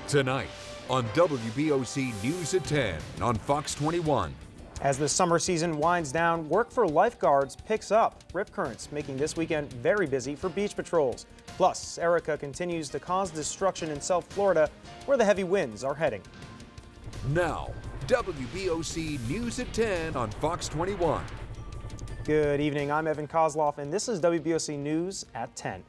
Tonight on WBOC News at 10 on Fox 21. As the summer season winds down, work for lifeguards picks up. Rip currents making this weekend very busy for beach patrols. Plus, ERIKA continues to cause destruction in South Florida, where the heavy winds are heading. Now, WBOC News at 10 on Fox 21. Good evening, I'm Evan Kozloff, and this is WBOC News at 10.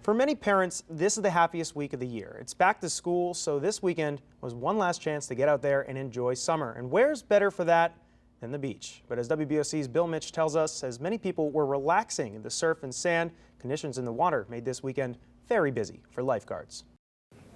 For many parents, this is the happiest week of the year. It's back to school, so this weekend was one last chance to get out there and enjoy summer. And where's better for that than the beach? But as WBOC's Bill Mitch tells us, as many people were relaxing in the surf and sand, conditions in the water made this weekend very busy for lifeguards.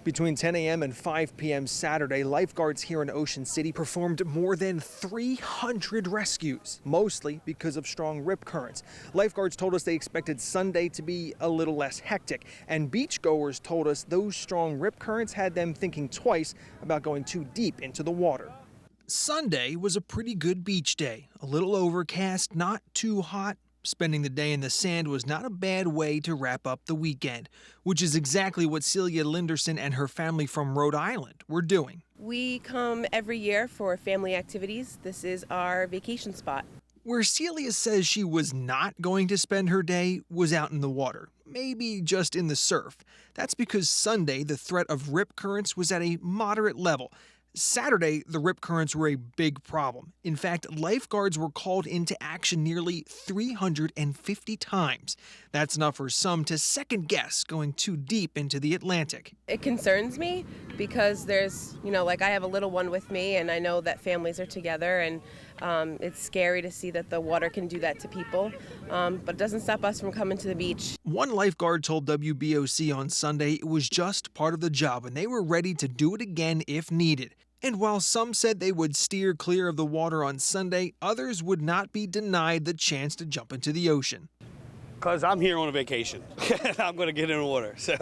Between 10 a.m. and 5 p.m. Saturday, lifeguards here in Ocean City performed more than 300 rescues, mostly because of strong rip currents. Lifeguards told us they expected Sunday to be a little less hectic, and beachgoers told us those strong rip currents had them thinking twice about going too deep into the water. Sunday was a pretty good beach day. A little overcast, not too hot. Spending the day in the sand was not a bad way to wrap up the weekend, which is exactly what Celia Linderson and her family from Rhode Island were doing. We come every year for family activities. This is our vacation spot. Where Celia says she was not going to spend her day was out in the water, maybe just in the surf. That's because Sunday the threat of rip currents was at a moderate level. Saturday, the rip currents were a big problem. In fact, lifeguards were called into action nearly 350 times. That's enough for some to second guess going too deep into the Atlantic. It concerns me because there's, I have a little one with me, and I know that families are together, and it's scary to see that the water can do that to people, but it doesn't stop us from coming to the beach. One lifeguard told WBOC on Sunday it was just part of the job and they were ready to do it again if needed. And while some said they would steer clear of the water on Sunday, others would not be denied the chance to jump into the ocean. Because I'm here on a vacation. I'm going to get in the water, so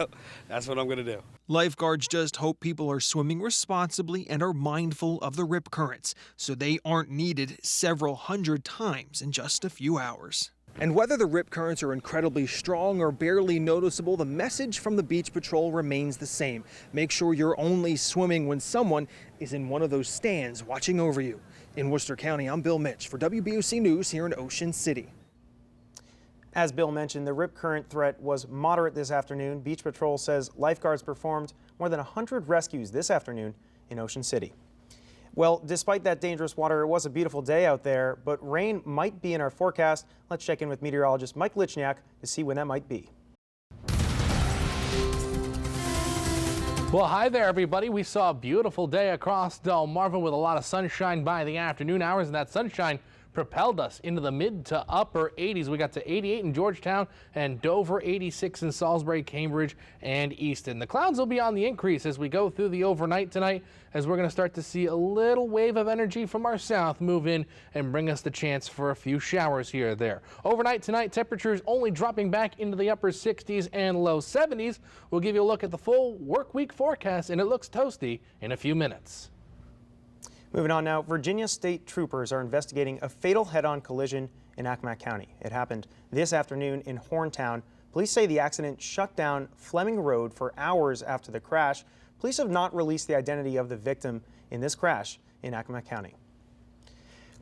that's what I'm going to do. Lifeguards just hope people are swimming responsibly and are mindful of the rip currents, so they aren't needed several hundred times in just a few hours. And whether the rip currents are incredibly strong or barely noticeable, the message from the Beach Patrol remains the same. Make sure you're only swimming when someone is in one of those stands watching over you. In Worcester County, I'm Bill Mitch for WBOC News here in Ocean City. As Bill mentioned, the rip current threat was moderate this afternoon. Beach Patrol says lifeguards performed more than 100 rescues this afternoon in Ocean City. Well, despite that dangerous water, it was a beautiful day out there, but rain might be in our forecast. Let's check in with meteorologist Mike Lichniak to see when that might be. Well, hi there, everybody. We saw a beautiful day across Delmarva with a lot of sunshine by the afternoon hours, and that sunshine propelled us into the mid to upper 80s. We got to 88 in Georgetown and Dover, 86 in Salisbury, Cambridge, and Easton. The clouds will be on the increase as we go through the overnight tonight, as we're going to start to see a little wave of energy from our south move in and bring us the chance for a few showers here or there. Overnight tonight, temperatures only dropping back into the upper 60s and low 70s. We'll give you a look at the full work week forecast, and it looks toasty in a few minutes. Moving on now, Virginia state troopers are investigating a fatal head-on collision in Accomack County. It happened this afternoon in Horntown. Police say the accident shut down Fleming Road for hours after the crash. Police have not released the identity of the victim in this crash in Accomack County.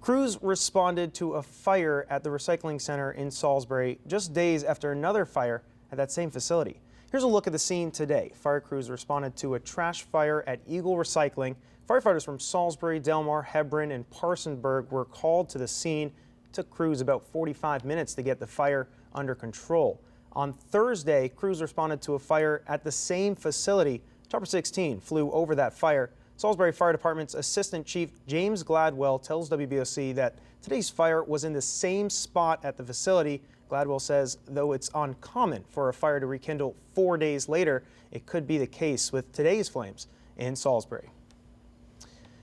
Crews responded to a fire at the recycling center in Salisbury just days after another fire at that same facility. Here's a look at the scene today. Fire crews responded to a trash fire at Eagle Recycling. Firefighters from Salisbury, Delmar, Hebron, and Parsonsburg were called to the scene. It took crews about 45 minutes to get the fire under control. On Thursday, crews responded to a fire at the same facility. Chopper 16 flew over that fire. Salisbury Fire Department's Assistant Chief James Gladwell tells WBOC that today's fire was in the same spot at the facility. Gladwell says though it's uncommon for a fire to rekindle 4 days later, it could be the case with today's flames in Salisbury.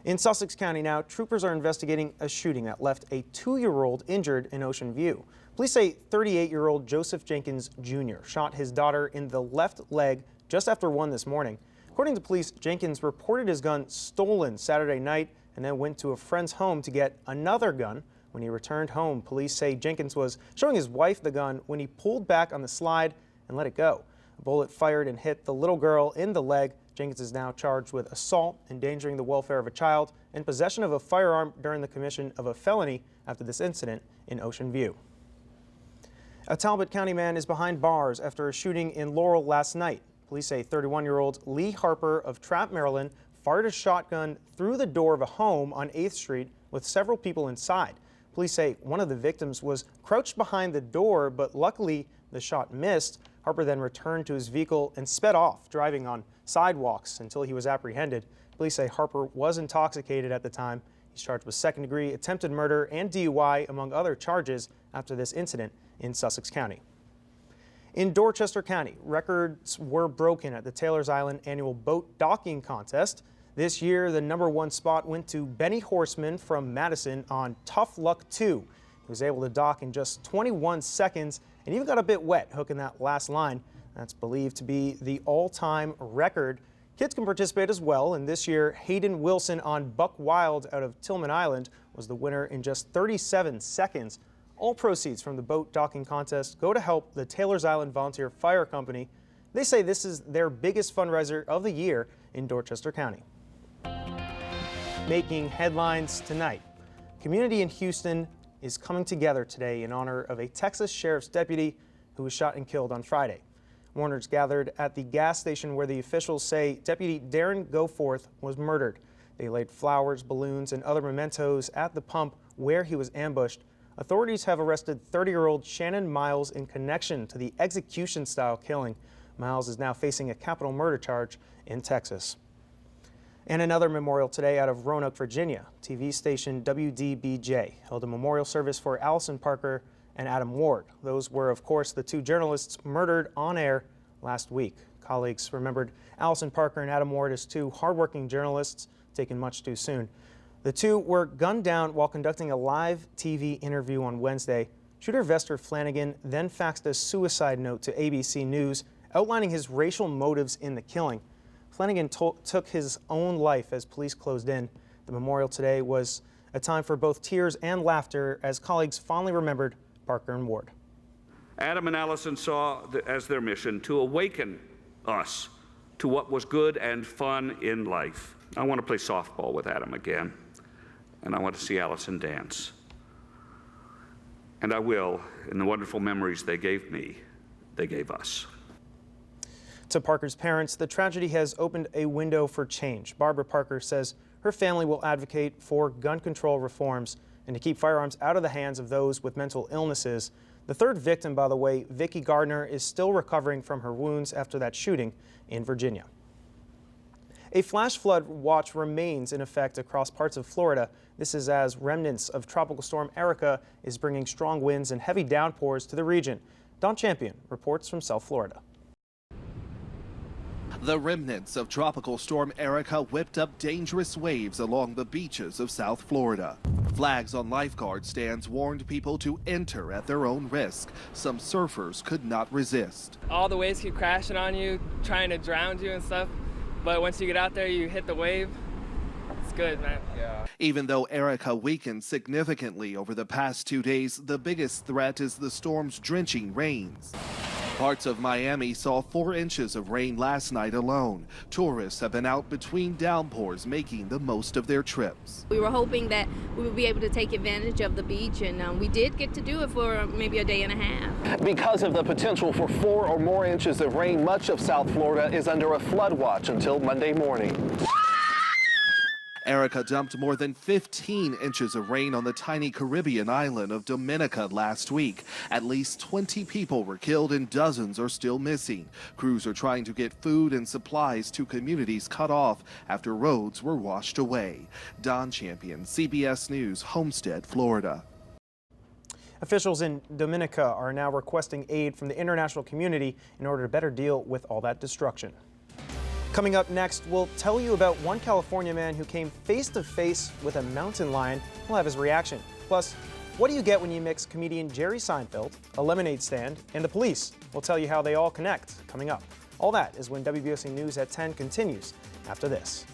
In Sussex County now, troopers are investigating a shooting that left a 2-year-old injured in Ocean View. Police say 38-year-old Joseph Jenkins Jr. shot his daughter in the left leg just after 1 this morning. According to police, Jenkins reported his gun stolen Saturday night and then went to a friend's home to get another gun. When he returned home, police say Jenkins was showing his wife the gun when he pulled back on the slide and let it go. A bullet fired and hit the little girl in the leg. Jenkins is now charged with assault, endangering the welfare of a child, and possession of a firearm during the commission of a felony after this incident in Ocean View. A Talbot County man is behind bars after a shooting in Laurel last night. Police say 31-year-old Lee Harper of Trapp, Maryland, fired a shotgun through the door of a home on 8th Street with several people inside. Police say one of the victims was crouched behind the door, but luckily the shot missed. Harper then returned to his vehicle and sped off, driving on sidewalks until he was apprehended. Police say Harper was intoxicated at the time. He's charged with second-degree attempted murder and DUI, among other charges, after this incident in Sussex County. In Dorchester County, records were broken at the Taylor's Island annual boat docking contest. This year, the #1 spot went to Benny Horseman from Madison on Tough Luck 2. He was able to dock in just 21 seconds and even got a bit wet hooking that last line. That's believed to be the all-time record. Kids can participate as well, and this year, Hayden Wilson on Buck Wild out of Tillman Island was the winner in just 37 seconds. All proceeds from the boat docking contest go to help the Taylor's Island Volunteer Fire Company. They say this is their biggest fundraiser of the year in Dorchester County. Making headlines tonight, community in Houston is coming together today in honor of a Texas sheriff's deputy who was shot and killed on Friday. Mourners gathered at the gas station where the officials say Deputy Darren Goforth was murdered. They laid flowers, balloons, and other mementos at the pump where he was ambushed. Authorities have arrested 30-year-old Shannon Miles in connection to the execution-style killing. Miles is now facing a capital murder charge in Texas. And another memorial today out of Roanoke, Virginia. TV station WDBJ held a memorial service for Allison Parker and Adam Ward. Those were, of course, the two journalists murdered on air last week. Colleagues remembered Allison Parker and Adam Ward as two hardworking journalists taken much too soon. The two were gunned down while conducting a live TV interview on Wednesday. Shooter Vester Flanagan then faxed a suicide note to ABC News outlining his racial motives in the killing. Flanagan took his own life as police closed in. The memorial today was a time for both tears and laughter as colleagues fondly remembered Parker and Ward. Adam and Allison saw as their mission to awaken us to what was good and fun in life. I want to play softball with Adam again, and I want to see Allison dance. And I will, in the wonderful memories they gave me, they gave us. To Parker's parents, the tragedy has opened a window for change. Barbara Parker says her family will advocate for gun control reforms and to keep firearms out of the hands of those with mental illnesses. The third victim, by the way, Vicki Gardner, is still recovering from her wounds after that shooting in Virginia. A flash flood watch remains in effect across parts of Florida. This is as remnants of Tropical Storm ERIKA is bringing strong winds and heavy downpours to the region. Don Champion reports from South Florida. The remnants of Tropical Storm ERIKA whipped up dangerous waves along the beaches of South Florida. Flags on lifeguard stands warned people to enter at their own risk. Some surfers could not resist. All the waves keep crashing on you, trying to drown you and stuff. But once you get out there, you hit the wave. It's good, man. Yeah. Even though ERIKA weakened significantly over the past 2 days, the biggest threat is the storm's drenching rains. Parts of Miami saw 4 inches of rain last night alone. Tourists have been out between downpours making the most of their trips. We were hoping that we would be able to take advantage of the beach, and we did get to do it for maybe a day and a half. Because of the potential for 4 or more inches of rain, much of South Florida is under a flood watch until Monday morning. ERIKA dumped more than 15 inches of rain on the tiny Caribbean island of Dominica last week. At least 20 people were killed and dozens are still missing. Crews are trying to get food and supplies to communities cut off after roads were washed away. Don Champion, CBS News, Homestead, Florida. Officials in Dominica are now requesting aid from the international community in order to better deal with all that destruction. Coming up next, we'll tell you about one California man who came face to face with a mountain lion. We'll have his reaction. Plus, what do you get when you mix comedian Jerry Seinfeld, a lemonade stand, and the police? We'll tell you how they all connect coming up. All that is when WBOC News at 10 continues after this.